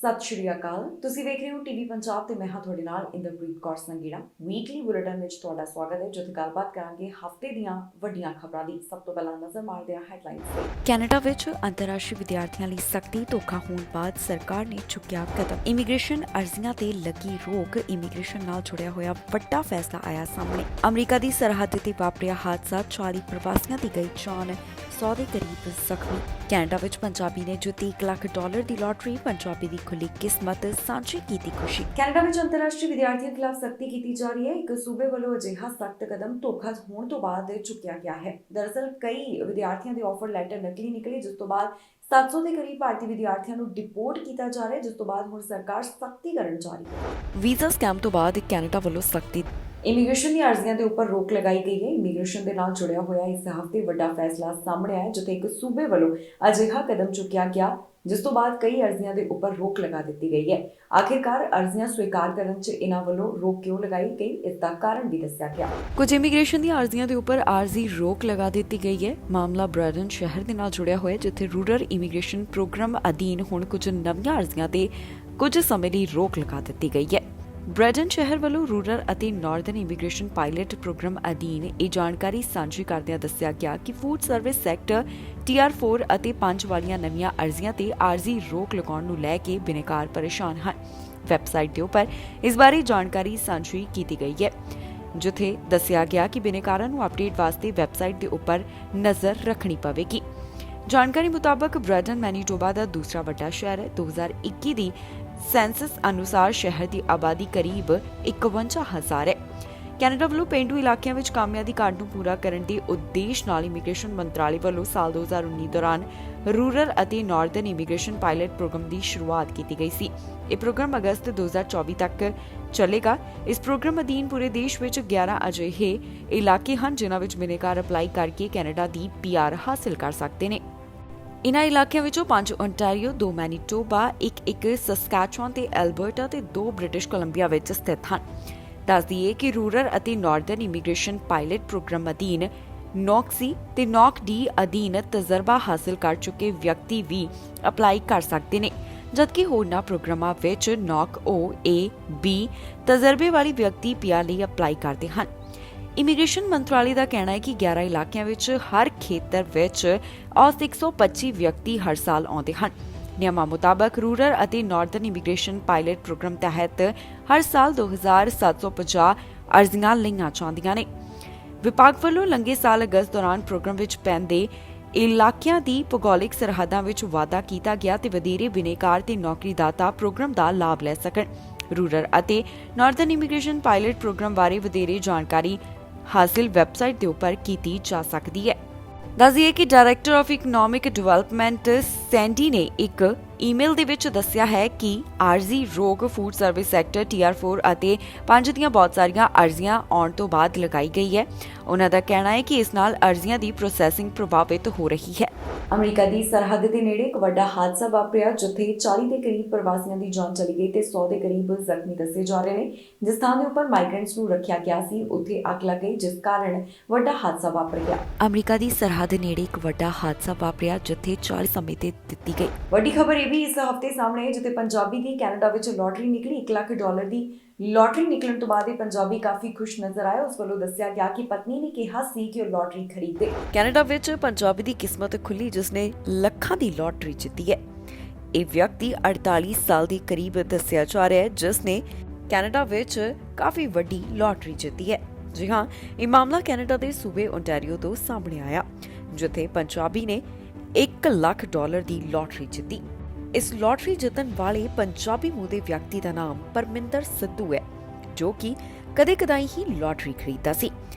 ਸਤਿ ਸ਼੍ਰੀ ਅਕਾਲ। ਤੁਸੀਂ ਵੇਖ ਰਹੇ ਹੋ ਟੀਵੀ ਪੰਜਾਬ ਤੇ ਮੈਂ ਹਾਂ ਤੁਹਾਡੇ ਨਾਲ ਇੰਦਰਪ੍ਰੀਤ ਕੌਰ ਸੰਗੀੜਾ। ਵੀਕਲੀ ਬੁਲੇਟਿਨ ਵਿੱਚ ਤੁਹਾਡਾ ਸਵਾਗਤ ਹੈ, ਜਿੱਥੇ ਗੱਲਬਾਤ ਕਰਾਂਗੇ ਹਫ਼ਤੇ ਦੀਆਂ ਵੱਡੀਆਂ ਖਬਰਾਂ ਦੀ। ਸਭ ਤੋਂ ਪਹਿਲਾਂ ਨਜ਼ਰ ਮਾਰਦੇ ਹਾਂ ਹੈਡਲਾਈਨਸ ਤੇ। ਕੈਨੇਡਾ ਵਿੱਚ ਅੰਤਰਰਾਸ਼ਟਰੀ ਵਿਦਿਆਰਥੀਆਂ ਲਈ ਸਖਤੀ ਧੋਖਾ ਹੋਣ ਬਾਅਦ ਸਰਕਾਰ ਨੇ ਚੁੱਕਿਆ ਕਦਮ। ਇਮੀਗ੍ਰੇਸ਼ਨ ਅਰਜ਼ੀਆਂ ਤੇ ਲੱਗੀ ਰੋਕ। ਇਮੀਗ੍ਰੇਸ਼ਨ ਨਾਲ ਜੁੜਿਆ ਹੋਇਆ ਵੱਡਾ ਫੈਸਲਾ ਆਇਆ ਸਾਹਮਣੇ। ਅਮਰੀਕਾ ਦੀ ਸਰਹੱਦ ਤੇ ਵਾਪਰਿਆ ਹਾਦਸਾ, 40 ਪ੍ਰਵਾਸੀਆਂ ਦੀ ਗਈ ਜਾਨ, 100 ਦੇ ਕਰੀਬ ਜ਼ਖਮੀ। ਕੈਨੇਡਾ ਵਿੱਚ ਪੰਜਾਬੀ ਨੇ ਜਿੱਤੀ $1 ਲੱਖ ਦੀ ਲਾਟਰੀ। ਪੰਜਾਬੀ ਦੀ ਖੁੱਲੀ ਕਿਸਮਤ, ਸਾਂਝੀ ਕੀਤੀ ਖੁਸ਼ੀ। ਕੈਨੇਡਾ ਵਿੱਚ ਅੰਤਰਰਾਸ਼ਟਰੀ ਵਿਦਿਆਰਥੀਆਂ ਖਿਲਾਫ ਸਖਤੀ ਕੀਤੀ ਜਾ ਰਹੀ ਹੈ। ਇੱਕ ਸੂਬੇ ਵੱਲੋਂ ਅਜਿਹਾ ਸਖਤ ਕਦਮ ਧੋਖਾ ਹੋਣ ਤੋਂ ਬਾਅਦ ਚੁੱਕਿਆ ਗਿਆ ਹੈ। ਦਰਅਸਲ ਕਈ ਵਿਦਿਆਰਥੀਆਂ ਦੇ ਆਫਰ ਲੈਟਰ ਨਕਲੀ ਨਿਕਲੇ, ਜਿਸ ਤੋਂ ਬਾਅਦ 700 ਦੇ ਕਰੀਬ ਭਾਰਤੀ ਵਿਦਿਆਰਥੀਆਂ ਨੂੰ ਡਿਪੋਰਟ ਕੀਤਾ ਜਾ ਰਿਹਾ ਹੈ, ਜਿਸ ਤੋਂ ਬਾਅਦ ਹੁਣ ਸਰਕਾਰ ਸਖਤੀ ਕਰਨ ਜਾ ਰਹੀ ਹੈ। ਵੀਜ਼ਾ ਸਕੈਮ ਤੋਂ ਬਾਅਦ ਕੈਨੇਡਾ ਵੱਲੋਂ ਸਖਤੀ। ਇਮੀਗ੍ਰੇਸ਼ਨ ਦੀਆਂ ਅਰਜ਼ੀਆਂ ਦੇ ਉੱਪਰ ਰੋਕ ਲਗਾਈ ਗਈ ਹੈ। ਇਮੀਗ੍ਰੇਸ਼ਨ ਦੇ ਨਾਲ ਜੁੜਿਆ ਹੋਇਆ ਇਸ ਹਫ਼ਤੇ ਵੱਡਾ ਫੈਸਲਾ ਸਾਹਮਣੇ ਆਇਆ, ਜਿੱਥੇ ਇੱਕ ਸੂਬੇ ਵੱਲੋਂ ਅਜਿਹਾ ਕਦਮ ਚੁੱਕਿਆ ਗਿਆ, ਜਿਸ ਤੋਂ ਬਾਅਦ ਕਈ ਅਰਜ਼ੀਆਂ ਦੇ ਉੱਪਰ ਰੋਕ ਲਗਾ ਦਿੱਤੀ ਗਈ ਹੈ। ਆਖਿਰਕਾਰ ਅਰਜ਼ੀਆਂ ਸਵੀਕਾਰ ਕਰਨ 'ਚ ਇਹਨਾਂ ਵੱਲੋਂ ਰੋਕ ਕਿਉਂ ਲਗਾਈ ਗਈ, ਇਸ ਦਾ ਕਾਰਨ ਵੀ ਦੱਸਿਆ ਗਿਆ। ਕੁਝ ਇਮੀਗ੍ਰੇਸ਼ਨ ਦੀਆਂ ਅਰਜ਼ੀਆਂ ਦੇ ਉੱਪਰ ਆਰਜ਼ੀ ਰੋਕ ਲਗਾ ਦਿੱਤੀ ਗਈ ਹੈ। ਮਾਮਲਾ ਬ੍ਰੈਡਨ ਸ਼ਹਿਰ ਦੇ ਨਾਲ ਜੁੜਿਆ ਹੋਇਆ, ਜਿੱਥੇ ਰੂਰਲ ਇਮੀਗ੍ਰੇਸ਼ਨ ਪ੍ਰੋਗਰਾਮ ਅਧੀਨ ਹੁਣ ਕੁਝ ਨਵੀਆਂ ਅਰਜ਼ੀਆਂ ਤੇ ਕੁਝ ਸਮੇਂ ਲਈ ਰੋਕ ਲਗਾ ਦਿੱਤੀ ਗਈ ਹੈ। ਬ੍ਰੈਡਨ ਸ਼ਹਿਰ ਵੱਲੋਂ ਰੂਰਲ ਅਤੇ ਨਾਰਦਰਨ ਇਮੀਗ੍ਰੇਸ਼ਨ ਪਾਇਲਟ ਪ੍ਰੋਗਰਾਮ ਅਧੀਨ ਇਹ ਜਾਣਕਾਰੀ ਸਾਂਝੀ ਕਰਦਿਆਂ ਦੱਸਿਆ ਗਿਆ ਕਿ ਫੂਡ ਸਰਵਿਸ ਸੈਕਟਰ TR4 ਅਤੇ 5 ਵਾਲੀਆਂ ਨਵੀਆਂ ਅਰਜ਼ੀਆਂ ਤੇ ਆਰਜ਼ੀ ਰੋਕ ਲਗਾਉਣ ਨੂੰ ਲੈ ਕੇ ਬਿਨੇਕਾਰ ਪਰੇਸ਼ਾਨ ਹਨ। ਵੈਬਸਾਈਟ ਦੇ ਉੱਪਰ ਇਸ ਬਾਰੇ ਜਾਣਕਾਰੀ ਸਾਂਝੀ ਕੀਤੀ ਗਈ ਹੈ, ਜਿੱਥੇ ਦੱਸਿਆ ਗਿਆ ਕਿ ਬਿਨੇਕਾਰਾਂ ਨੂੰ ਅਪਡੇਟ ਵਾਸਤੇ ਵੈਬਸਾਈਟ ਦੇ ਉੱਪਰ ਨਜ਼ਰ ਰੱਖਣੀ ਪਵੇਗੀ। ਜਾਣਕਾਰੀ ਮੁਤਾਬਕ ਬ੍ਰੈਡਨ ਮੈਨੀਟੋਬਾ ਦਾ ਦੂਸਰਾ ਵੱਡਾ ਸ਼ਹਿਰ ਹੈ। 2021 ਦੀ ਸੈਂਸਸ ਅਨੁਸਾਰ ਸ਼ਹਿਰ ਦੀ ਆਬਾਦੀ ਕਰੀਬ 51,000 ਹੈ। ਕੈਨੇਡਾ ਵੱਲੋਂ ਪੇਂਡੂ ਇਲਾਕਿਆਂ ਵਿੱਚ ਕਾਮਿਆਂ ਦੀ ਘਾਟ ਨੂੰ ਪੂਰਾ ਕਰਨ ਦੇ ਉਦੇਸ਼ ਨਾਲ ਇਮੀਗ੍ਰੇਸ਼ਨ ਮੰਤਰਾਲੇ ਵੱਲੋਂ ਸਾਲ 2019 ਦੌਰਾਨ ਰੂਰਲ ਅਤੇ ਨਾਰਦਰਨ ਇਮੀਗ੍ਰੇਸ਼ਨ ਪਾਇਲਟ ਪ੍ਰੋਗਰਾਮ ਦੀ ਸ਼ੁਰੂਆਤ ਕੀਤੀ ਗਈ ਸੀ। ਇਹ ਪ੍ਰੋਗਰਾਮ ਅਗਸਤ 2024 ਤੱਕ ਚੱਲੇਗਾ। ਇਸ ਪ੍ਰੋਗਰਾਮ ਅਧੀਨ ਪੂਰੇ ਦੇਸ਼ ਵਿੱਚ 11 ਅਜਿਹੇ ਇਲਾਕੇ ਹਨ ਜਿਨ੍ਹਾਂ ਵਿੱਚ ਬਿਨੇਕਾਰ ਅਪਲਾਈ ਕਰਕੇ ਕੈਨੇਡਾ ਦੀ PR ਹਾਸਲ ਕਰ ਸਕਦੇ ਨੇ। ਇਨ੍ਹਾਂ ਇਲਾਕਿਆਂ ਵਿੱਚੋਂ 5 ਓਨਟਾਰੀਓ, 2 ਮੈਨੀਟੋਬਾ, ਇੱਕ ਸਸਕੈਚੁਆਨ ਤੇ ਐਲਬਰਟਾ ਤੇ 2 ਬ੍ਰਿਟਿਸ਼ ਕੋਲੰਬੀਆ ਵਿੱਚ ਸਥਿਤ ਹਨ। ਦੱਸ ਦਈਏ ਕਿ ਰੂਰਲ ਅਤੇ ਨਾਰਦਰਨ ਇਮੀਗ੍ਰੇਸ਼ਨ ਪਾਇਲਟ ਪ੍ਰੋਗਰਾਮ ਅਧੀਨ NOC-C ਤੇ NOC-D ਅਧੀਨ ਤਜਰਬਾ ਹਾਸਲ ਕਰ ਚੁੱਕੇ ਵਿਅਕਤੀ ਵੀ ਅਪਲਾਈ ਕਰ ਸਕਦੇ ਨੇ, ਜਦਕਿ ਹੋਰਨਾਂ ਪ੍ਰੋਗਰਾਮਾਂ ਵਿੱਚ NOC-O, A, B ਤਜਰਬੇ ਵਾਲੇ ਵਿਅਕਤੀ PR ਲਈ ਅਪਲਾਈ ਕਰਦੇ ਹਨ। ਇਮੀਗ੍ਰੇਸ਼ਨ ਮੰਤਰਾਲੇ ਦਾ ਕਹਿਣਾ ਹੈ ਕਿ 11 ਇਲਾਕਿਆਂ ਵਿੱਚ ਹਰ ਖੇਤਰ ਵਿੱਚ ਔਸਤ 125 ਵਿਅਕਤੀ ਹਰ ਸਾਲ ਆਉਂਦੇ ਹਨ। ਨਿਯਮਾਂ ਮੁਤਾਬਕ ਰੂਰਲ ਅਤੇ ਨਾਰਦਰਨ ਇਮੀਗ੍ਰੇਸ਼ਨ ਪਾਇਲਟ ਪ੍ਰੋਗਰਾਮ ਤਹਿਤ ਹਰ ਸਾਲ 2750 ਅਰਜ਼ੀਆਂ ਲਈਆਂ ਜਾਂਦੀਆਂ ਨੇ। ਵਿਭਾਗ ਵੱਲੋਂ ਲੰਘੇ ਸਾਲ ਅਗਸਤ ਦੌਰਾਨ ਪ੍ਰੋਗਰਾਮ ਵਿੱਚ ਪੈਂਦੇ ਇਲਾਕਿਆਂ ਦੀ ਭੂਗੋਲਿਕ ਸਰਹੱਦਾਂ ਵਿੱਚ ਵਾਧਾ ਕੀਤਾ ਗਿਆ ਤੇ ਵਧੇਰੇ ਬਿਨੇਕਾਰ ਤੇ ਨੌਕਰੀਦਾਤਾ ਪ੍ਰੋਗਰਾਮ ਦਾ ਲਾਭ ਲੈ ਸਕਣ। ਰੂਰਲ ਅਤੇ ਨਾਰਦਰਨ ਇਮੀਗ੍ਰੇਸ਼ਨ ਪਾਇਲਟ ਪ੍ਰੋਗਰਾਮ ਬਾਰੇ ਵਧੇਰੇ ਜਾਣਕਾਰੀ ਹਾਸਿਲ ਵੈਬਸਾਈਟ ਦੇ ਉੱਪਰ ਕੀਤੀ ਜਾ ਸਕਦੀ ਹੈ। ਦੱਸਿਏ ਕਿ director of economic development Sandy ਨੇ ਇੱਕ ਈਮੇਲ ਦੇ ਵਿੱਚ ਦੱਸਿਆ ਹੈ ਕਿ ਆਰਜ਼ੀ ਰੋਕ ਫੂਡ ਸਰਵਿਸ ਸੈਕਟਰ TR4 ਅਤੇ 5 ਦੀਆਂ ਬਹੁਤ ਸਾਰੀਆਂ ਅਰਜ਼ੀਆਂ ਆਉਣ ਤੋਂ ਬਾਅਦ ਲਗਾਈ ਗਈ ਹੈ। ਉਹਨਾਂ ਦਾ ਕਹਿਣਾ ਹੈ ਕਿ ਇਸ ਨਾਲ ਅਰਜ਼ੀਆਂ ਦੀ ਪ੍ਰੋਸੈਸਿੰਗ ਪ੍ਰਭਾਵਿਤ ਹੋ ਰਹੀ ਹੈ। ਅਮਰੀਕਾ ਦੀ ਸਰਹੱਦ ਦੇ ਨੇੜੇ ਇੱਕ ਵੱਡਾ ਹਾਦਸਾ ਵਾਪਰਿਆ, ਜਿੱਥੇ 40 ਦੇ ਕਰੀਬ ਪ੍ਰਵਾਸੀਆਂ ਦੀ ਜਾਨ ਚਲੀ ਗਈ ਤੇ 100 ਦੇ ਕਰੀਬ ਜ਼ਖਮੀ ਦੱਸੇ ਜਾ ਰਹੇ ਨੇ। ਜਿਸ ਥਾਂ ਦੇ ਉੱਪਰ ਮਾਈਗ੍ਰੈਂਟਸ ਨੂੰ ਰੱਖਿਆ ਗਿਆ ਸੀ, ਉੱਥੇ ਅੱਗ ਲੱਗ ਗਈ, ਜਿਸ ਕਾਰਨ ਵੱਡਾ ਹਾਦਸਾ ਵਾਪਰ ਗਿਆ। ਅਮਰੀਕਾ ਦੀ ਸਰਹੱਦ ਨੇੜੇ ਇੱਕ ਵੱਡਾ ਹਾਦਸਾ ਵਾਪਰਿਆ, ਜਿੱਥੇ 40 ਸਮੇਂ ਤੇ ਦਿੱਤੀ ਗਈ। ਵੱਡੀ ਖਬਰ ਇਹ ਵੀ ਇਸ ਹਫ਼ਤੇ ਸਾਹਮਣੇ ਆਈ, ਜਿੱਥੇ ਪੰਜਾਬੀ ਦੀ ਕੈਨੇਡਾ ਵਿੱਚ ਲਾਟਰੀ ਨਿਕਲੀ। $1 ਲੱਖ ਦੀ ਲਾਟਰੀ ਨਿਕਲਣ ਤੋਂ ਬਾਅਦ ਇਹ ਪੰਜਾਬੀ ਕਾਫੀ ਖੁਸ਼ ਨਜ਼ਰ ਆਇਆ। ਉਸ ਵੱਲੋਂ ਦੱਸਿਆ ਗਿਆ ਕਿ ਪਤਨੀ ਨੇ ਕਿਹਾ ਸੀ ਕਿ ਉਹ ਲਾਟਰੀ ਖਰੀਦੇ। ਕੈਨੇਡਾ ਵਿੱਚ ਪੰਜਾਬੀ ਦੀ ਕਿਸਮਤ ਖੁੱਲੀ, ਜਿਸਨੇ ਲੱਖਾਂ ਦੀ ਲਾਟਰੀ ਜਿੱਤੀ ਹੈ। ਇਹ ਵਿਅਕਤੀ 48 ਸਾਲ ਦੇ ਕਰੀਬ ਦੱਸਿਆ ਜਾ ਰਿਹਾ ਹੈ, ਜਿਸਨੇ ਕੈਨੇਡਾ ਵਿੱਚ ਕਾਫੀ ਵੱਡੀ ਲਾਟਰੀ ਜਿੱਤੀ ਹੈ। ਜੀ ਹਾਂ, ਇਹ ਮਾਮਲਾ ਕੈਨੇਡਾ ਦੇ ਸੂਬੇ ਓਨਟਾਰੀਓ ਤੋਂ ਸਾਹਮਣੇ ਆਇਆ, ਜਿੱਥੇ ਪੰਜਾਬੀ ਨੇ $1 ਲੱਖ ਦੀ ਲਾਟਰੀ ਜਿੱਤੀ। ਇਸ ਲਾਟਰੀ ਜਿੱਤਣ ਵਾਲੇ ਪੰਜਾਬੀ ਮੂਲ ਦੇ ਵਿਅਕਤੀ ਦਾ ਨਾਮ ਪਰਮਿੰਦਰ ਸਿੱਧੂ ਹੈ, ਜੋ ਕਿ ਕਦੇ-ਕਦਾਈ ਹੀ ਲਾਟਰੀ ਖਰੀਦਦਾ ਸੀ।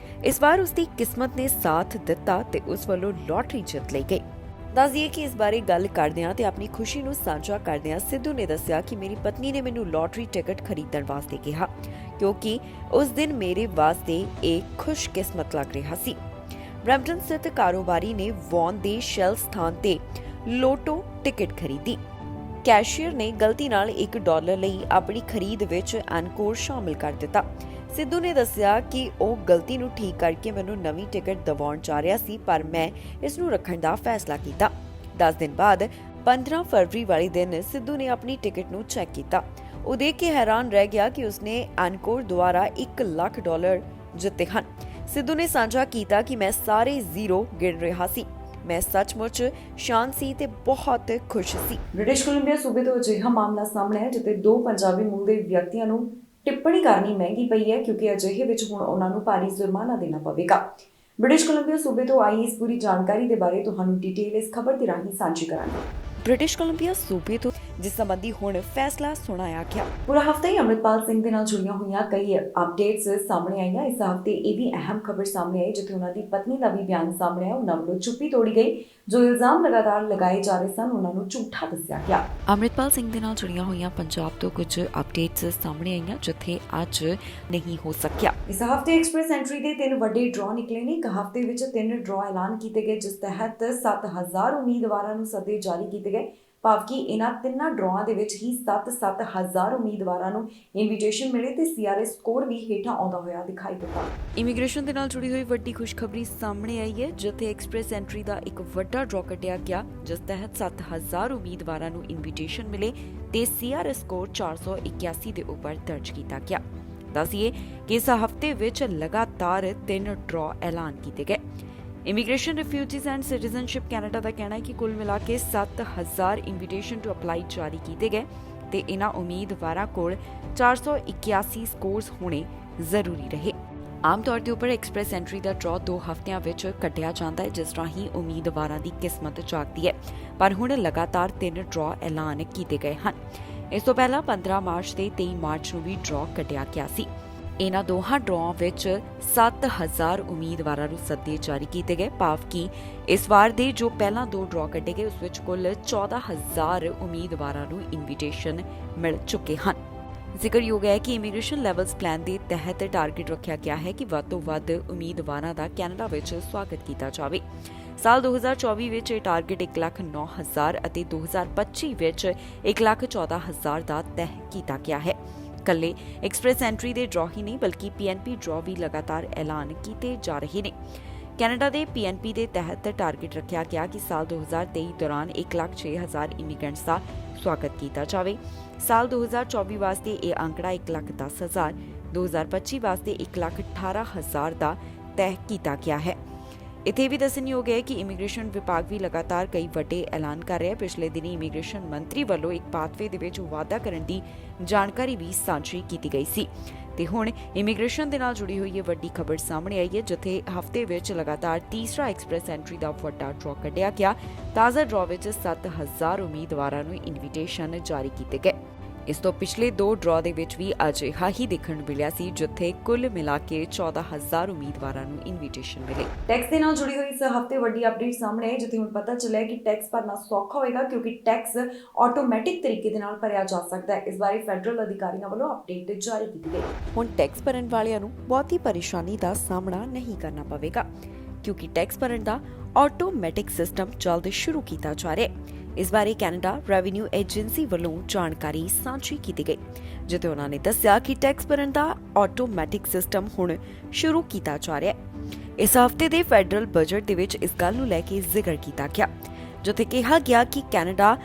ਇਸ ਵਾਰ ਉਸ ਦੀ ਕਿਸਮਤ ਨੇ ਸਾਥ ਦਿੱਤਾ ਤੇ ਉਸ ਵੱਲੋਂ ਲਾਟਰੀ ਜਿੱਤ ਲਈ ਗਈ। ਦੱਸ ਦਈਏ ਕਿ ਇਸ ਬਾਰੇ ਗੱਲ ਕਰਦਿਆਂ ਤੇ ਆਪਣੀ ਖੁਸ਼ੀ ਨੂੰ ਸਾਂਝਾ ਕਰਦਿਆਂ ਸਿੱਧੂ ਨੇ ਦੱਸਿਆ ਕਿ ਮੇਰੀ ਪਤਨੀ ਨੇ ਮੈਨੂੰ ਲਾਟਰੀ ਟਿਕਟ ਖਰੀਦਣ ਵਾਸਤੇ ਕਿਹਾ, ਕਿਉਂਕਿ ਉਸ ਦਿਨ ਮੇਰੇ ਵਾਸਤੇ ਇਹ ਖੁਸ਼ਕਿਸਮਤ ਲੱਗ ਰਿਹਾ ਸੀ। ਬ੍ਰੈਂਪਟਨ ਸਥਿਤ ਕਾਰੋਬਾਰੀ ਨੇ ਵੌਨ ਦੇ ਸ਼ੈਲ ਸਥਾਨ ਤੇ ਲੋਟੋ ਟਿਕਟ ਖਰੀਦੀ। ਕੈਸ਼ੀਅਰ ਨੇ ਗਲਤੀ ਨਾਲ $1 ਲਈ ਆਪਣੀ ਖਰੀਦ ਵਿੱਚ ਐਨਕੋਰ ਸ਼ਾਮਿਲ ਕਰ ਦਿੱਤਾ। ਸਿੱਧੂ ਨੇ ਦੱਸਿਆ ਕਿ ਉਹ ਗਲਤੀ ਨੂੰ ਠੀਕ ਕਰਕੇ ਮੈਨੂੰ ਨਵੀਂ ਟਿਕਟ ਦਿਵਾਉਣ ਜਾ ਰਿਹਾ ਸੀ, ਪਰ ਮੈਂ ਇਸ ਨੂੰ ਰੱਖਣ ਦਾ ਫੈਸਲਾ ਕੀਤਾ। 10 ਦਿਨ ਬਾਅਦ 15 ਫਰਵਰੀ ਵਾਲੇ ਦਿਨ ਸਿੱਧੂ ਨੇ ਆਪਣੀ ਟਿਕਟ ਨੂੰ ਚੈੱਕ ਕੀਤਾ। ਉਹ ਦੇਖ ਕੇ ਹੈਰਾਨ ਰਹਿ ਗਿਆ ਕਿ ਉਸਨੇ ਐਨਕੋਰ ਦੁਆਰਾ $1 ਲੱਖ ਜਿੱਤੇ ਹਨ। ਸਿੱਧੂ ਨੇ ਸਾਂਝਾ ਕੀਤਾ ਕਿ ਮੈਂ ਸਾਰੇ ਜ਼ੀਰੋ ਗਿਣ ਰਿਹਾ ਸੀ। ਮੈਂ ਸੱਚਮੁੱਚ ਸ਼ਾਂਤ ਸੀ ਤੇ ਬਹੁਤ ਖੁਸ਼ ਸੀ। ਬ੍ਰਿਟਿਸ਼ ਕੋਲੰਬੀਆ ਸੂਬੇ ਤੋਂ ਅਜਿਹਾ ਮਾਮਲਾ ਸਾਹਮਣੇ ਆਇਆ ਜਿੱਥੇ 2 ਪੰਜਾਬੀ ਮੂਲ ਦੇ ਵਿਅਕਤੀਆਂ ਨੂੰ ਟਿੱਪਣੀ ਕਰਨੀ ਮਹਿੰਗੀ ਪਈ ਹੈ ਕਿਉਂਕਿ ਅਜਿਹੇ ਵਿੱਚ ਹੁਣ ਉਹਨਾਂ ਨੂੰ ਭਾਰੀ ਜੁਰਮਾਨਾ ਦੇਣਾ ਪਵੇਗਾ। ਬ੍ਰਿਟਿਸ਼ ਕੋਲੰਬੀਆ ਸੂਬੇ ਤੋਂ ਆਈ ਇਸ ਪੂਰੀ ਜਾਣਕਾਰੀ ਦੇ ਬਾਰੇ ਤੁਹਾਨੂੰ ਡਿਟੇਲ ਇਸ ਖਬਰ ਦੇ ਰਾਹੀਂ ਸਾਂਝੀ ਕਰਾਂਗੇ। ਬ੍ਰਿਟਿਸ਼ ਕੋਲੰਬੀਆ ਸੂਬੇ ਤੋਂ ਜਿਸ ਸੰਬੰਧੀ ਹੁਣ ਫੈਸਲਾ ਸੁਣਾਇਆ ਗਿਆ। ਪੂਰਾ ਹਫ਼ਤਾ ਹੀ ਅੰਮ੍ਰਿਤਪਾਲ ਸਿੰਘ ਦੇ ਨਾਲ ਜੁੜੀਆਂ ਹੋਈਆਂ ਕਈ ਅਪਡੇਟਸ ਸਾਹਮਣੇ ਆਈਆਂ। ਇਸ ਹਫ਼ਤੇ ਇਹ ਵੀ ਅਹਿਮ ਖਬਰ ਸਾਹਮਣੇ ਆਈ ਜਿੱਥੇ ਉਹਨਾਂ ਦੀ ਪਤਨੀ ਦਾ ਵੀ ਬਿਆਨ ਸਾਹਮਣੇ ਆਇਆ। ਉਹਨਾਂ ਵੱਲੋਂ ਚੁੱਪੀ ਤੋੜੀ ਗਈ। ਜੋ ਇਲਜ਼ਾਮ ਲਗਾਤਾਰ ਲਗਾਏ ਜਾ ਰਹੇ ਸਨ ਉਹਨਾਂ ਨੂੰ ਝੂਠਾ ਦੱਸਿਆ ਗਿਆ। ਅੰਮ੍ਰਿਤਪਾਲ ਸਿੰਘ ਦੇ ਨਾਲ ਜੁੜੀਆਂ ਹੋਈਆਂ ਪੰਜਾਬ ਤੋਂ ਕੁਝ ਅਪਡੇਟਸ ਸਾਹਮਣੇ ਆਈਆਂ ਜਿੱਥੇ ਅੱਜ ਨਹੀਂ ਹੋ ਸਕਿਆ। ਇਸ ਹਫ਼ਤੇ ਐਕਸਪ੍ਰੈਸ ਐਂਟਰੀ ਦੇ 3 ਵੱਡੇ ਡਰਾਅ ਨਿਕਲੇ ਨੇ। ਇੱਕ ਹਫ਼ਤੇ ਵਿੱਚ 3 ਡਰਾਅ ਐਲਾਨ ਕੀਤੇ ਗਏ ਜਿਸ ਤਹਿਤ 7000 ਉਮੀਦਵਾਰਾਂ ਨੂੰ ਸੱਦੇ ਜਾਰੀ ਕੀਤੇ ਗਏ। ਭਾਵ ਕਿ ਇਹਨਾਂ 3 ਡਰਾਆਂ ਦੇ ਵਿੱਚ ਹੀ 7,000 ਉਮੀਦਵਾਰਾਂ ਨੂੰ ਇਨਵੀਟੇਸ਼ਨ ਮਿਲੇ ਤੇ ਸੀਆਰਐਸ ਸਕੋਰ ਵੀ ਹੇਠਾਂ ਆਉਂਦਾ ਹੋਇਆ ਦਿਖਾਈ ਦਿੱਤਾ। ਇਮੀਗ੍ਰੇਸ਼ਨ ਦੇ ਨਾਲ ਜੁੜੀ ਹੋਈ ਵੱਡੀ ਖੁਸ਼ਖਬਰੀ ਸਾਹਮਣੇ ਆਈ ਹੈ ਜਿੱਥੇ ਐਕਸਪ੍ਰੈਸ ਐਂਟਰੀ ਦਾ ਇੱਕ ਵੱਡਾ ਡਰਾਅ ਕੱਢਿਆ ਗਿਆ ਜਿਸ ਤਹਿਤ 7,000 ਉਮੀਦਵਾਰਾਂ ਨੂੰ ਇਨਵੀਟੇਸ਼ਨ ਮਿਲੇ ਤੇ ਸੀਆਰਐਸ ਸਕੋਰ 481 ਦੇ ਉੱਪਰ ਦਰਜ ਕੀਤਾ ਗਿਆ। ਦੱਸੀਏ ਕਿ ਇਸ ਹਫ਼ਤੇ ਵਿੱਚ ਲਗਾਤਾਰ 3 ਡਰਾਅ ਐਲਾਨ ਕੀਤੇ ਗਏ। Immigration refugees and citizenship Canada ਦਾ ਕਹਿਣਾ ਹੈ ਕਿ ਕੁੱਲ ਮਿਲਾ ਕੇ 7,000 ਇਨਵੀਟੇਸ਼ਨ ਟੂ ਅਪਲਾਈ ਜਾਰੀ ਕੀਤੇ ਗਏ ਤੇ ਇਹਨਾਂ ਉਮੀਦਵਾਰਾਂ ਕੋਲ 481 ਸਕੋਰਸ ਹੋਣੇ ਜ਼ਰੂਰੀ ਰਹੇ। ਆਮ ਤੌਰ ਤੇ ਉੱਪਰ ਐਕਸਪ੍ਰੈਸ ਐਂਟਰੀ ਦਾ ਡਰਾਅ 2 ਹਫ਼ਤਿਆਂ ਵਿੱਚ ਕੱਢਿਆ ਜਾਂਦਾ ਹੈ ਜਿਸ ਰਾਹੀਂ ਉਮੀਦਵਾਰਾਂ ਦੀ ਕਿਸਮਤ ਜਾਗਦੀ ਹੈ ਪਰ ਹੁਣ ਲਗਾਤਾਰ 3 ਡਰਾਅ ਐਲਾਨ ਕੀਤੇ ਗਏ ਹਨ। ਇਸ ਤੋਂ ਪਹਿਲਾਂ 15 ਮਾਰਚ ਤੇ 23 ਮਾਰਚ ਨੂੰ ਵੀ ਡਰਾਅ ਕੱਢਿਆ ਗਿਆ ਸੀ। ਇਹਨਾਂ ਦੋਹਾਂ ਡਰਾਅ ਵਿੱਚ 7,000 ਉਮੀਦਵਾਰਾਂ ਨੂੰ ਸੱਦੇ ਜਾਰੀ ਕੀਤੇ ਗਏ। ਭਾਵ ਕਿ ਇਸ ਵਾਰ ਦੇ ਜੋ ਪਹਿਲਾਂ 2 ਡਰਾਅ ਕੱਢੇ ਗਏ ਉਸ ਵਿੱਚ ਕੁੱਲ 14,000 ਉਮੀਦਵਾਰਾਂ ਨੂੰ ਇਨਵੀਟੇਸ਼ਨ ਮਿਲ ਚੁੱਕੇ ਹਨ। ਜ਼ਿਕਰਯੋਗ ਹੈ ਕਿ ਇਮੀਗ੍ਰੇਸ਼ਨ ਲੈਵਲਸ ਪਲਾਨ ਦੇ ਤਹਿਤ ਟਾਰਗੇਟ ਰੱਖਿਆ ਗਿਆ ਹੈ ਕਿ ਵੱਧ ਤੋਂ ਵੱਧ ਉਮੀਦਵਾਰਾਂ ਦਾ ਕੈਨੇਡਾ ਵਿੱਚ ਸਵਾਗਤ ਕੀਤਾ ਜਾਵੇ। ਸਾਲ 2024 ਵਿੱਚ ਇਹ ਟਾਰਗੇਟ 1,09,000 ਅਤੇ 2025 ਵਿੱਚ 1,14,000 ਦਾ ਤੈਅ ਕੀਤਾ ਗਿਆ ਹੈ। ਕੱਲੇ ਐਕਸਪ੍ਰੈਸ ਐਂਟਰੀ ਦੇ ਡਰਾਅ ਹੀ ਨਹੀਂ ਬਲਕਿ ਪੀਐਨਪੀ ਡਰਾਅ ਵੀ ਲਗਾਤਾਰ ਐਲਾਨ ਕੀਤੇ ਜਾ ਰਹੇ ਨੇ। ਕੈਨੇਡਾ ਦੇ ਪੀਐਨਪੀ ਦੇ ਤਹਿਤ ਟਾਰਗੇਟ ਰੱਖਿਆ ਗਿਆ ਕਿ ਸਾਲ 2023 ਦੌਰਾਨ 1,06,000 ਇਮੀਗ੍ਰੈਂਟਸ ਦਾ ਸਵਾਗਤ ਕੀਤਾ ਜਾਵੇ। ਸਾਲ 2024 ਵਾਸਤੇ ਇਹ ਅੰਕੜਾ 1,10,000, 2025 ਵਾਸਤੇ 1,18,000 ਦਾ ਤੈਅ ਕੀਤਾ ਗਿਆ ਹੈ। ਇੱਥੇ ਵੀ ਦੱਸਣਯੋਗ ਹੈ ਕਿ ਇਮੀਗ੍ਰੇਸ਼ਨ ਵਿਭਾਗ ਵੀ ਲਗਾਤਾਰ ਕਈ ਵੱਡੇ ਐਲਾਨ ਕਰ ਰਿਹਾ ਹੈ। ਪਿਛਲੇ ਦਿਨੀ ਇਮੀਗ੍ਰੇਸ਼ਨ ਮੰਤਰੀ ਵੱਲੋਂ ਇੱਕ ਪਾਥਵੇ ਦੇ ਵਿੱਚ ਵਾਧਾ ਕਰਨ ਦੀ ਜਾਣਕਾਰੀ ਵੀ ਸਾਂਝੀ ਕੀਤੀ ਗਈ ਸੀ ਤੇ ਹੁਣ ਇਮੀਗ੍ਰੇਸ਼ਨ ਦੇ ਨਾਲ ਜੁੜੀ ਹੋਈ ਇਹ ਵੱਡੀ ਖਬਰ ਸਾਹਮਣੇ ਆਈ ਹੈ ਜਿੱਥੇ ਹਫ਼ਤੇ ਵਿੱਚ ਲਗਾਤਾਰ ਤੀਸਰਾ ਐਕਸਪ੍ਰੈਸ ਐਂਟਰੀ ਦਾ ਵੱਡਾ ਡਰਾਅ ਕੱਢਿਆ ਗਿਆ। ਤਾਜ਼ਾ ਡਰਾਅ ਵਿੱਚ 7,000 ਉਮੀਦਵਾਰਾਂ ਨੂੰ ਇਨਵੀਟੇਸ਼ਨ ਜਾਰੀ ਕੀਤੇ ਗਏ। ਇਸ ਤੋਂ ਪਿਛਲੇ 2 ਡਰਾਅ ਦੇ ਵਿੱਚ ਵੀ ਅਜਿਹਾ ਹੀ ਦੇਖਣ ਨੂੰ ਮਿਲਿਆ ਸੀ ਜਿੱਥੇ ਕੁੱਲ ਮਿਲਾ ਕੇ 14,000 ਉਮੀਦਵਾਰਾਂ ਨੂੰ ਇਨਵੀਟੇਸ਼ਨ ਮਿਲੇ। ਟੈਕਸ ਦੇ ਨਾਲ ਜੁੜੀ ਹੋਈ ਇਸ ਹਫ਼ਤੇ ਵੱਡੀ ਅਪਡੇਟ ਸਾਹਮਣੇ ਆਈ ਜਿੱਥੇ ਹੁਣ ਪਤਾ ਚੱਲਿਆ ਕਿ ਟੈਕਸ ਭਰਨਾ ਸੌਖਾ ਹੋਏਗਾ ਕਿਉਂਕਿ ਟੈਕਸ ਆਟੋਮੈਟਿਕ ਤਰੀਕੇ ਦੇ ਨਾਲ ਭਰਿਆ ਜਾ ਸਕਦਾ ਹੈ। ਇਸ ਬਾਰੇ ਫੈਡਰਲ ਅਧਿਕਾਰੀਆਂ ਵੱਲੋਂ ਅਪਡੇਟ ਜਾਰੀ ਕੀਤੀ ਗਈ। ਹੁਣ ਟੈਕਸ ਭਰਨ ਵਾਲਿਆਂ ਨੂੰ ਬਹੁਤੀ ਪਰੇਸ਼ਾਨੀ ਦਾ ਸਾਹਮਣਾ ਨਹੀਂ ਕਰਨਾ ਪਵੇਗਾ ਕਿਉਂਕਿ ਟੈਕਸ ਭਰਨ ਦਾ ਆਟੋਮੈਟਿਕ ਸਿਸਟਮ ਜਲਦ ਸ਼ੁਰੂ ਕੀਤਾ ਜਾ ਰਿਹਾ ਹੈ। ਇਸ ਬਾਰੇ ਕੈਨੇਡਾ ਰੈਵਨਿਊ ਏਜੰਸੀ ਵੱਲੋਂ ਜਾਣਕਾਰੀ ਸਾਂਝੀ ਕੀਤੀ ਗਈ ਜਿੱਥੇ ਉਹਨਾਂ ਨੇ ਦੱਸਿਆ ਕਿ ਟੈਕਸ ਭਰਨ ਦਾ ਆਟੋਮੈਟਿਕ ਸਿਸਟਮ ਹੁਣ ਸ਼ੁਰੂ ਕੀਤਾ ਜਾ ਰਿਹਾ ਹੈ। ਇਸ ਹਫ਼ਤੇ ਦੇ ਫੈਡਰਲ ਬਜਟ ਦੇ ਵਿੱਚ ਇਸ ਗੱਲ ਨੂੰ ਲੈ ਕੇ ਜ਼ਿਕਰ ਕੀਤਾ ਗਿਆ ਜਿੱਥੇ ਕਿਹਾ ਗਿਆ ਕਿ ਕੈਨੇਡਾ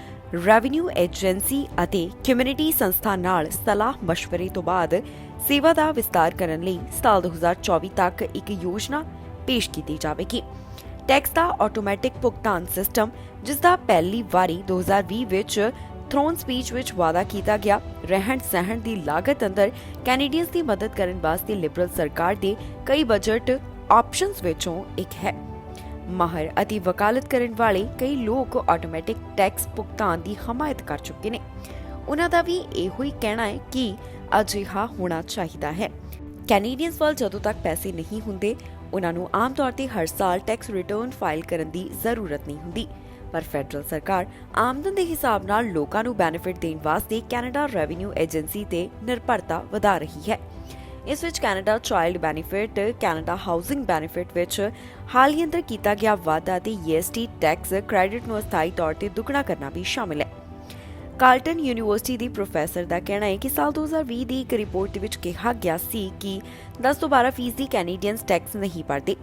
ਰੈਵਨਿਊ ਏਜੰਸੀ ਅਤੇ ਕਮਿਊਨਿਟੀ ਸੰਸਥਾ ਨਾਲ ਸਲਾਹ ਮਸ਼ਵਰੇ ਤੋਂ ਬਾਅਦ ਸੇਵਾ ਦਾ ਵਿਸਤਾਰ ਕਰਨ ਲਈ ਸਾਲ 2024 ਤੱਕ ਇੱਕ ਯੋਜਨਾ ਪੇਸ਼ ਕੀਤੀ ਜਾਵੇਗੀ। ਟੈਕਸ ਦਾ ਆਟੋਮੈਟਿਕ ਭੁਗਤਾਨ ਸਿਸਟਮ ਜਿਸ ਦਾ ਪਹਿਲੀ ਵਾਰੀ 2020 ਵਿੱਚ ਥਰੋਨ ਸਪੀਚ ਵਿੱਚ ਵਾਅਦਾ ਕੀਤਾ ਗਿਆ ਰਹਿਣ ਸਹਿਣ ਦੀ ਲਾਗਤ ਅੰਦਰ ਕੈਨੇਡੀਅਨਸ ਦੀ ਮਦਦ ਕਰਨ ਵਾਸਤੇ ਲਿਬਰਲ ਸਰਕਾਰ ਦੇ ਕਈ ਬਜਟ ਆਪਸ਼ਨਸ ਵਿੱਚੋਂ ਇੱਕ ਹੈ। ਮਾਹਰ ਅਤੇ ਵਕਾਲਤ ਕਰਨ ਵਾਲੇ ਕਈ ਲੋਕ ਆਟੋਮੈਟਿਕ ਟੈਕਸ ਭੁਗਤਾਨ ਦੀ ਹਮਾਇਤ ਕਰ ਚੁੱਕੇ ਨੇ। ਉਹਨਾਂ ਦਾ ਵੀ ਇਹੋ ਹੀ ਕਹਿਣਾ ਹੈ ਕਿ ਅਜਿਹਾ ਹੋਣਾ ਚਾਹੀਦਾ ਹੈ। ਕੈਨੇਡੀਅਨਸ ਵੱਲ ਜਦੋਂ ਤੱਕ ਪੈਸੇ ਨਹੀਂ ਹੁੰਦੇ ਉਹਨਾਂ ਨੂੰ ਆਮ ਤੌਰ ਤੇ ਹਰ ਸਾਲ ਟੈਕਸ ਰਿਟਰਨ ਫਾਈਲ ਕਰਨ ਦੀ ਜ਼ਰੂਰਤ ਨਹੀਂ ਹੁੰਦੀ ਪਰ ਫੈਡਰਲ ਸਰਕਾਰ ਆਮਦਨ ਦੇ ਹਿਸਾਬ ਨਾਲ ਲੋਕਾਂ ਨੂੰ ਬੈਨੀਫਿਟ ਦੇਣ ਵਾਸਤੇ ਕੈਨੇਡਾ ਰੈਵਨਿਊ ਏਜੰਸੀ ਤੇ ਨਿਰਭਰਤਾ ਵਧਾ ਰਹੀ ਹੈ। ਇਸ ਵਿੱਚ Canada child benefit, Canada housing benefit ਵਿੱਚ ਹਾਲ ਹੀ ਅੰਦਰ ਕੀਤਾ ਗਿਆ ਵਾਧਾ ਅਤੇ EST ਟੈਕਸ ਕ੍ਰੈਡਿਟ ਨੂੰ ਅਸਥਾਈ ਤੌਰ ਤੇ ਦੁੱਗਣਾ ਕਰਨਾ ਵੀ ਸ਼ਾਮਿਲ ਹੈ। ਕਾਰਲਟਨ ਯੂਨੀਵਰਸਿਟੀ ਦੀ ਪ੍ਰੋਫੈਸਰ ਦਾ ਕਹਿਣਾ ਹੈ ਕਿ ਸਾਲ 2020 ਦੀ ਇੱਕ ਰਿਪੋਰਟ ਦੇ ਵਿੱਚ ਕਿਹਾ ਗਿਆ ਸੀ ਕਿ 10 ਤੋਂ 12% ਕੈਨੇਡੀਅਨਸ ਟੈਕਸ ਨਹੀਂ ਭਰਦੇ।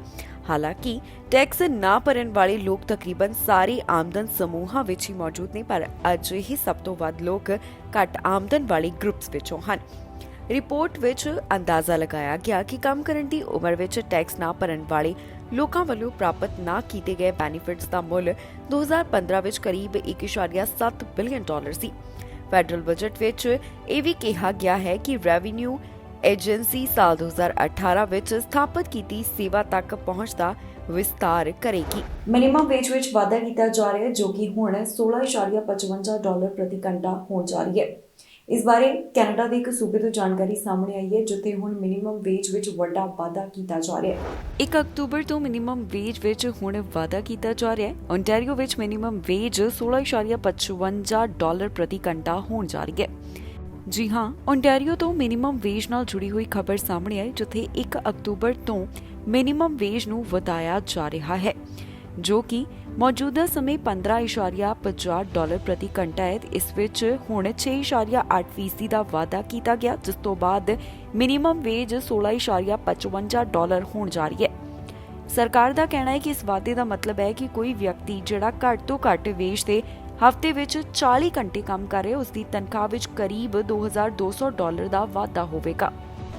ਹਾਲਾਂਕਿ ਟੈਕਸ ਨਾ ਭਰਨ ਵਾਲੇ ਲੋਕ ਤਕਰੀਬਨ ਸਾਰੇ ਆਮਦਨ ਸਮੂਹਾਂ ਵਿੱਚ ਹੀ ਮੌਜੂਦ ਨੇ, ਪਰ ਅੱਜ ਇਹ ਸਭ ਤੋਂ ਵੱਧ ਲੋਕ ਘੱਟ ਆਮਦਨ ਵਾਲੇ ਗਰੁੱਪਸ ਵਿੱਚੋਂ ਹਨ। ਰਿਪੋਰਟ ਵਿੱਚ ਅੰਦਾਜ਼ਾ ਲਗਾਇਆ ਗਿਆ ਕਿ ਕੰਮ ਕਰਨ ਦੀ ਉਮਰ ਵਿੱਚ ਟੈਕਸ ਨਾ ਭਰਨ ਵਾਲੇ ਲੋਕਾਂ ਵੱਲੋਂ ਪ੍ਰਾਪਤ ਨਾ ਕੀਤੇ ਗਏ ਬੈਨੀਫਿਟਸ ਦਾ ਮੁੱਲ 2015 ਵਿੱਚ ਕਰੀਬ 1.7 ਬਿਲੀਅਨ ਡਾਲਰ ਸੀ। ਫੈਡਰਲ ਬਜਟ ਵਿੱਚ ਇਹ ਵੀ ਕਿਹਾ ਗਿਆ ਹੈ ਕਿ ਰੈਵਨਿਊ ਏਜੰਸੀ ਸਾਲ 2018 ਵਿੱਚ ਸਥਾਪਿਤ ਕੀਤੀ ਸੇਵਾ ਤੱਕ ਪਹੁੰਚ ਦਾ ਵਿਸਤਾਰ ਕਰੇਗੀ। ਮਿਨੀਮਮ ਵੇਜ ਵਿੱਚ ਵਾਧਾ ਕੀਤਾ ਜਾ ਰਿਹਾ ਹੈ, ਜੋ ਕਿ ਹੁਣ $16.55 ਪ੍ਰਤੀ ਘੰਟਾ ਹੋਣ ਜਾ ਰਹੀ ਹੈ। ਇਸ ਬਾਰੇ ਕੈਨੇਡਾ ਦੇ ਇੱਕ ਸੂਬੇ ਤੋਂ ਜਾਣਕਾਰੀ ਸਾਹਮਣੇ ਆਈ ਹੈ, ਜਿੱਥੇ ਹੁਣ ਮਿਨੀਮਮ ਵੇਜ ਵਿੱਚ ਵੱਡਾ ਵਾਧਾ ਕੀਤਾ ਜਾ ਰਿਹਾ ਹੈ। 1 ਅਕਤੂਬਰ ਤੋਂ ਮਿਨੀਮਮ ਵੇਜ ਵਿੱਚ ਹੁਣ ਵਾਧਾ ਕੀਤਾ ਜਾ ਰਿਹਾ ਹੈ। ਓਨਟਾਰੀਓ ਵਿੱਚ ਮਿਨੀਮਮ ਵੇਜ $16.55 ਪ੍ਰਤੀ ਘੰਟਾ ਹੋਣ ਜਾ ਰਹੀ ਹੈ। ਜੀ ਹਾਂ, ਓਨਟਾਰੀਓ ਤੋਂ ਮਿਨੀਮਮ ਵੇਜ ਨਾਲ ਜੁੜੀ ਹੋਈ ਖਬਰ ਸਾਹਮਣੇ ਆਈ, ਜਿੱਥੇ 1 ਅਕਤੂਬਰ ਤੋਂ ਮਿਨੀਮਮ ਵੇਜ ਨੂੰ ਵਧਾਇਆ ਜਾ ਰਿਹਾ ਹੈ, ਜੋ ਕਿ ਮੌਜੂਦਾ ਸਮੇਂ $15.50 ਪ੍ਰਤੀ ਘੰਟਾ ਹੈ। ਇਸ ਵਿੱਚ ਹੁਣ 6.8% ਦਾ ਵਾਧਾ ਕੀਤਾ ਗਿਆ, ਜਿਸ ਤੋਂ ਬਾਅਦ ਮਿਨੀਮਮ ਵੇਜ $16.55 ਹੋਣ ਜਾ ਰਹੀ ਹੈ। ਸਰਕਾਰ ਦਾ ਕਹਿਣਾ ਹੈ ਕਿ ਇਸ ਵਾਧੇ ਦਾ ਮਤਲਬ ਹੈ ਕਿ ਕੋਈ ਵਿਅਕਤੀ ਜਿਹੜਾ ਘੱਟ ਤੋਂ ਘੱਟ ਵੇਜ ਤੇ ਹਫ਼ਤੇ ਵਿੱਚ 40 ਘੰਟੇ ਕੰਮ ਕਰ ਰਿਹਾ, ਉਸ ਦੀ ਤਨਖਾਹ ਵਿੱਚ ਕਰੀਬ $2,200 ਦਾ ਵਾਧਾ ਹੋਵੇਗਾ।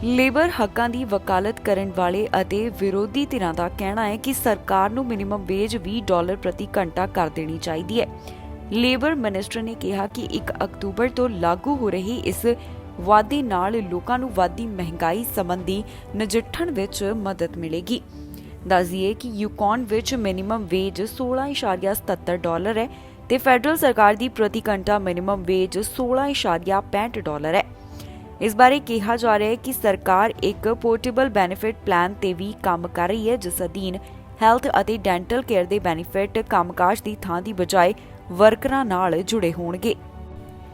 ਲੇਬਰ ਹੱਕਾਂ ਦੀ ਵਕਾਲਤ ਕਰਨ ਵਾਲੇ ਅਤੇ ਵਿਰੋਧੀ ਧਿਰਾਂ ਦਾ ਕਹਿਣਾ ਹੈ ਕਿ ਸਰਕਾਰ ਨੂੰ ਮਿਨੀਮਮ ਵੇਜ $20 ਪ੍ਰਤੀ ਘੰਟਾ ਕਰ ਦੇਣੀ ਚਾਹੀਦੀ ਹੈ। ਲੇਬਰ ਮਿਨਿਸਟਰ ਨੇ ਕਿਹਾ ਕਿ 1 ਅਕਤੂਬਰ ਤੋਂ ਲਾਗੂ ਹੋ ਰਹੀ ਇਸ ਵਾਧੇ ਨਾਲ ਲੋਕਾਂ ਨੂੰ ਵਧਦੀ ਮਹਿੰਗਾਈ ਸੰਬੰਧੀ ਨਜਿੱਠਣ ਵਿੱਚ ਮਦਦ ਮਿਲੇਗੀ। ਦੱਸ ਦਈਏ ਕਿ ਯੂਕੌਨ ਵਿੱਚ ਮਿਨੀਮਮ ਵੇਜ $16.77 ਹੈ ਤੇ ਫੈਡਰਲ ਸਰਕਾਰ ਦੀ ਪ੍ਰਤੀ ਘੰਟਾ ਮਿਨੀਮਮ ਵੇਜ $16.65 ਹੈ। ਇਸ ਬਾਰੇ ਕਿਹਾ ਜਾ ਰਿਹਾ ਹੈ ਕਿ ਸਰਕਾਰ ਇੱਕ ਪੋਰਟੇਬਲ ਬੈਨੀਫਿਟ ਪਲਾਨ ਤੇ ਵੀ ਕੰਮ ਕਰ ਰਹੀ ਹੈ, ਜਿਸ ਅਧੀਨ ਹੈਲਥ ਅਤੇ ਡੈਂਟਲ ਕੇਅਰ ਦੇ ਬੈਨੀਫਿਟ ਕੰਮਕਾਜ ਦੀ ਥਾਂ ਦੀ ਬਜਾਏ ਵਰਕਰਾਂ ਨਾਲ ਜੁੜੇ ਹੋਣਗੇ।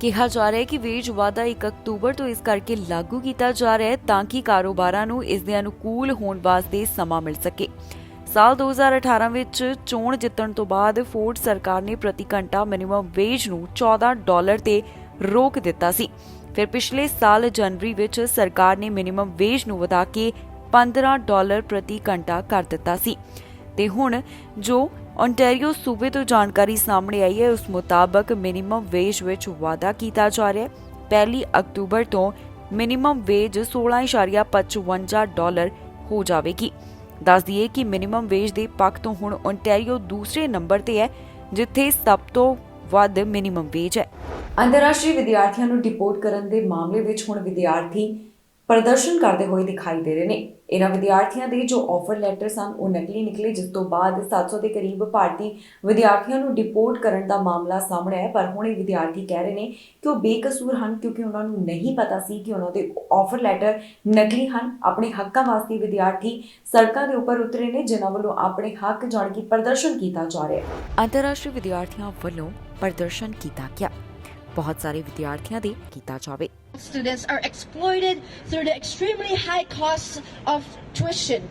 ਕਿਹਾ ਜਾ ਰਿਹਾ ਹੈ ਕਿ ਵੇਜ ਵਾਧਾ 1 ਅਕਤੂਬਰ ਤੋਂ ਇਸ ਕਰਕੇ ਲਾਗੂ ਕੀਤਾ ਜਾ ਰਿਹਾ ਹੈ ਤਾਂ ਕਿ ਕਾਰੋਬਾਰਾਂ ਨੂੰ ਇਸ ਦੇ ਅਨੁਕੂਲ ਹੋਣ ਵਾਸਤੇ ਸਮਾਂ ਮਿਲ ਸਕੇ। ਸਾਲ 2018 ਵਿੱਚ ਚੋਣ ਜਿੱਤਣ ਤੋਂ ਬਾਅਦ ਫੋਰਡ ਸਰਕਾਰ ਨੇ ਪ੍ਰਤੀ ਘੰਟਾ ਮਿਨੀਮਮ ਵੇਜ ਨੂੰ $14 ਤੇ ਰੋਕ ਦਿੱਤਾ ਸੀ। ਫਿਰ ਪਿਛਲੇ ਸਾਲ ਜਨਵਰੀ ਵਿੱਚ ਸਰਕਾਰ ਨੇ ਮਿਨੀਮਮ ਵੇਜ ਨੂੰ ਵਧਾ ਕੇ $15 ਪ੍ਰਤੀ ਘੰਟਾ ਕਰ ਦਿੱਤਾ ਸੀ ਤੇ ਹੁਣ ਜੋ ਓਨਟਾਰੀਓ ਸੂਬੇ ਤੋਂ ਜਾਣਕਾਰੀ ਸਾਹਮਣੇ ਆਈ ਹੈ, ਉਸ ਮੁਤਾਬਕ ਮਿਨੀਮਮ ਵੇਜ ਵਿੱਚ ਵਾਧਾ ਕੀਤਾ ਜਾ ਰਿਹਾ ਹੈ। 1 ਅਕਤੂਬਰ ਤੋਂ ਮਿਨੀਮਮ ਵੇਜ $16.55 ਹੋ ਜਾਵੇਗੀ। ਦੱਸ ਦਈਏ ਕਿ ਮਿਨੀਮਮ ਵੇਜ ਦੇ ਪੱਖ ਤੋਂ ਹੁਣ ਓਨਟਾਰੀਓ ਦੂਸਰੇ ਨੰਬਰ ਤੇ ਹੈ, ਜਿੱਥੇ ਸਭ ਤੋਂ ਵੱਧ ਮਿਨੀਮਮ ਵੇਜ ਹੈ। ਅੰਤਰਰਾਸ਼ਟਰੀ ਵਿਦਿਆਰਥੀਆਂ ਨੂੰ ਡਿਪੋਰਟ ਕਰਨ ਦੇ ਮਾਮਲੇ ਵਿੱਚ ਹੁਣ ਵਿਦਿਆਰਥੀ ਪ੍ਰਦਰਸ਼ਨ ਕਰਦੇ ਹੋਏ ਦਿਖਾਈ ਦੇ ਰਹੇ ਨੇ। ਇਹਨਾਂ ਵਿਦਿਆਰਥੀਆਂ ਦੇ ਜੋ ਆਫਰ ਲੈਟਰ ਸਨ ਉਹ ਨਕਲੀ ਨਿਕਲੇ, ਜਿਸ ਤੋਂ ਬਾਅਦ 700 ਦੇ ਕਰੀਬ ਭਾਰਤੀ ਵਿਦਿਆਰਥੀਆਂ ਨੂੰ ਡਿਪੋਰਟ ਕਰਨ ਦਾ ਮਾਮਲਾ ਸਾਹਮਣੇ ਆਇਆ। ਪਰ ਹੁਣ ਇਹ ਵਿਦਿਆਰਥੀ ਕਹਿ ਰਹੇ ਨੇ ਕਿ ਉਹ ਬੇਕਸੂਰ ਹਨ, ਕਿਉਂਕਿ ਉਹਨਾਂ ਨੂੰ ਨਹੀਂ ਪਤਾ ਸੀ ਕਿ ਉਹਨਾਂ ਦੇ ਆਫਰ ਲੈਟਰ ਨਕਲੀ ਹਨ। ਆਪਣੇ ਹੱਕਾਂ ਵਾਸਤੇ ਵਿਦਿਆਰਥੀ ਸੜਕਾਂ ਦੇ ਉੱਪਰ ਉਤਰੇ ਨੇ, ਜਿਨ੍ਹਾਂ ਵੱਲੋਂ ਆਪਣੇ ਹੱਕ ਜਾਣ ਕੇ ਪ੍ਰਦਰਸ਼ਨ ਕੀਤਾ ਜਾ ਰਿਹਾ ਹੈ। ਅੰਤਰਰਾਸ਼ਟਰੀ ਵਿਦਿਆਰਥੀਆਂ ਵੱਲੋਂ ਪ੍ਰਦਰਸ਼ਨ ਕੀਤਾ ਗਿਆ। ਬਹੁਤ ਸਾਰੇ ਵਿਦਿਆਰਥੀਆਂ ਦੇ ਕੀਤਾ ਜਾਵੇ। Students are exploited through the extremely high costs of tuition,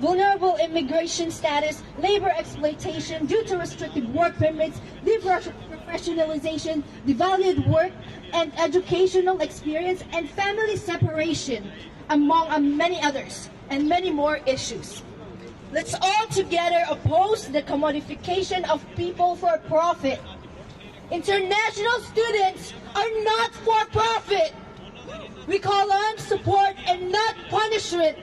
vulnerable immigration status, labor exploitation due to restricted work permits, deprofessionalization, devalued work and educational experience, and family separation, among many others, and many more issues. Let's all together oppose the commodification of people for profit. International students are not for profit. We call on support and not punishment.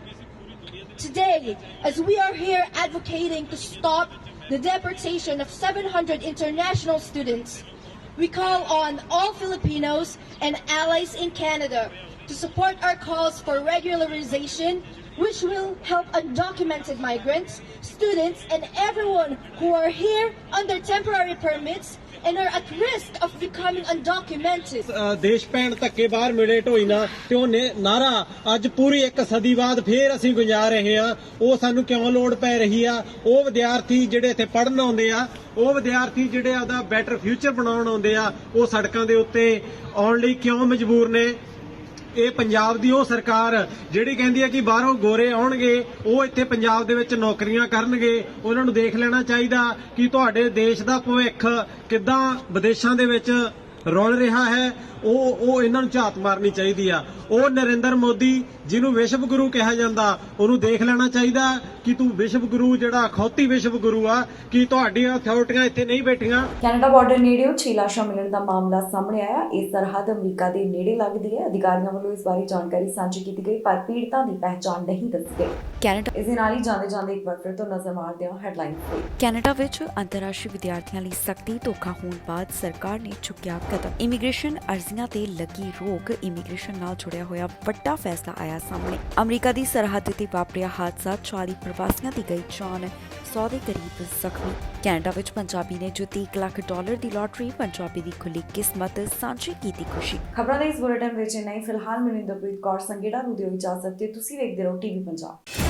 Today, as we are here advocating to stop the deportation of 700 international students, we call on all Filipinos and allies in Canada to support our calls for regularization, which will help undocumented migrants, students, and everyone who are here under temporary permits and are at risk of becoming undocumented. ਦੇਸ਼ ਭੈਣ ਧੱਕੇ ਬਾਹਰ ਮਿਲੇ ਢੋਈ ਨਾ ਤੇ ਉਹ ਨਾਰਾ ਅੱਜ ਪੂਰੀ 1 ਸਦੀ ਬਾਅਦ ਫੇਰ ਅਸੀਂ ਗੁੰਜਾ ਰਹੇ ਆ। ਉਹ ਸਾਨੂੰ ਕਿਉਂ ਲੋੜ ਪੈ ਰਹੀ ਆ? ਉਹ ਵਿਦਿਆਰਥੀ ਜਿਹੜੇ ਇੱਥੇ ਪੜ੍ਹਨ ਆਉਂਦੇ ਆ, ਉਹ ਵਿਦਿਆਰਥੀ ਜਿਹੜੇ ਆਪਦਾ ਬੈਟਰ ਫਿਊਚਰ ਬਣਾਉਣ ਆਉਂਦੇ ਆ, ਉਹ ਸੜਕਾਂ ਦੇ ਉੱਤੇ ਆਉਣ ਲਈ ਕਿਉਂ ਮਜਬੂਰ ਨੇ? ਇਹ ਪੰਜਾਬ ਦੀ ਉਹ ਸਰਕਾਰ ਜਿਹੜੀ ਕਹਿੰਦੀ ਹੈ ਕਿ ਬਾਹਰੋਂ ਗੋਰੇ ਆਉਣਗੇ, ਉਹ ਇੱਥੇ ਪੰਜਾਬ ਦੇ ਵਿੱਚ ਨੌਕਰੀਆਂ ਕਰਨਗੇ। ਉਹਨਾਂ ਨੂੰ ਦੇਖ ਲੈਣਾ ਚਾਹੀਦਾ ਕਿ ਤੁਹਾਡੇ ਦੇਸ਼ ਦਾ ਭਵਿੱਖ ਕਿੱਦਾਂ ਵਿਦੇਸ਼ਾਂ ਦੇ ਵਿੱਚ ਰੁਲ ਰਿਹਾ ਹੈ ਉਹ ਇਹਨਾਂ ਨੂੰ ਝਾਤ ਮਾਰਨੀ ਚਾਹੀਦੀ ਆ। ਉਹ ਨਰਿੰਦਰ ਮੋਦੀ ਜਿਹਨੂੰ ਵਿਸ਼ਵ ਗੁਰੂ ਕਿਹਾ ਜਾਂਦਾ ਉਹਨੂੰ ਦੇਖ ਲੈਣਾ ਚਾਹੀਦਾ ਕਿ ਤੂੰ ਵਿਸ਼ਵ ਗੁਰੂ ਜਿਹੜਾ ਅਖੌਤੀ ਵਿਸ਼ਵ ਗੁਰੂ ਆ ਕਿ ਤੁਹਾਡੀਆਂ ਅਥਾਰਟੀਆਂ ਇੱਥੇ ਨਹੀਂ ਬੈਠੀਆਂ। ਕੈਨੇਡਾ ਬਾਰਡਰ ਨੇੜਿਓਂ 6 ਲਾਸ਼ਾਂ ਮਿਲਣ ਦਾ ਮਾਮਲਾ ਸਾਹਮਣੇ ਆਇਆ। ਇਹ ਸਰਹੱਦ ਅਮਰੀਕਾ ਦੇ ਨੇੜੇ ਲੱਗਦੀ ਹੈ। ਅਧਿਕਾਰੀਆਂ ਵੱਲੋਂ ਇਸ ਬਾਰੇ ਜਾਣਕਾਰੀ ਸਾਂਝੀ ਕੀਤੀ ਗਈ ਪਰ ਪੀੜਤਾਂ ਦੀ ਪਹਿਚਾਣ ਨਹੀਂ ਦੱਸੀ ਗਈ। ਕੈਨੇਡਾ ਇਸ ਦੇ ਨਾਲ ਹੀ ਜਾਂਦੇ ਇੱਕ ਵਾਰ ਫਿਰ ਤੋਂ ਨਜ਼ਰ ਮਾਰਦੇ ਹਾਂ ਹੈਡਲਾਈਨਸ ਤੇ। ਕੈਨੇਡਾ ਵਿੱਚ ਅੰਤਰਰਾਸ਼ਟਰੀ ਵਿਦਿਆਰਥੀਆਂ ਲਈ ਸਖਤੀ ਧੋਖਾ ਹੋਣ ਬਾਅਦ ਸਰਕਾਰ ਨੇ ਚੁੱਕਿਆ ਕਦਮ। ਇਮੀਗ੍ਰੇਸ਼ਨ ਅਰਜ਼ੀਆਂ ਤੇ ਲੱਗੀ ਰੋਕ, ਇਮੀਗ੍ਰੇਸ਼ਨ ਨਾਲ ਜੁੜਿਆ ਹੋਇਆ ਵੱਡਾ ਫੈਸਲਾ ਆਇਆ ਸਾਹਮਣੇ। ਅਮਰੀਕਾ ਦੀ ਸਰਹੱਦ ਤੇ ਵਾਪਰਿਆ ਹਾਦਸਾ, 40 ਪ੍ਰਵਾਸੀਆਂ ਦੀ ਗਈ ਜਾਨ, 100 ਦੇ ਕਰੀਬ ਜ਼ਖਮੀ। ਕੈਨੇਡਾ ਵਿੱਚ ਪੰਜਾਬੀ ਨੇ ਜਿੱਤੀ $1 ਲੱਖ ਦੀ ਲਾਟਰੀ, ਪੰਜਾਬੀ ਦੀ ਖੁੱਲੀ ਕਿਸਮਤ, ਸਾਂਝੀ ਕੀਤੀ ਖੁਸ਼ੀ। ਖਬਰਾਂ ਦੇ ਇਸ ਬੁਲੇਟਿਨ ਵਿੱਚ ਨਹੀਂ ਫਿਲਹਾਲ ਮਨਿੰਦਰਪ੍ਰੀਤ ਕੌਰ ਸੰਗੇੜਾ ਨੂੰ ਦਿਓ ਇਜਾਜ਼ਤ ਤੇ ਤੁਸੀਂ ਵੇਖਦੇ ਰਹੋ ਟੀਵੀ ਪੰਜਾਬ।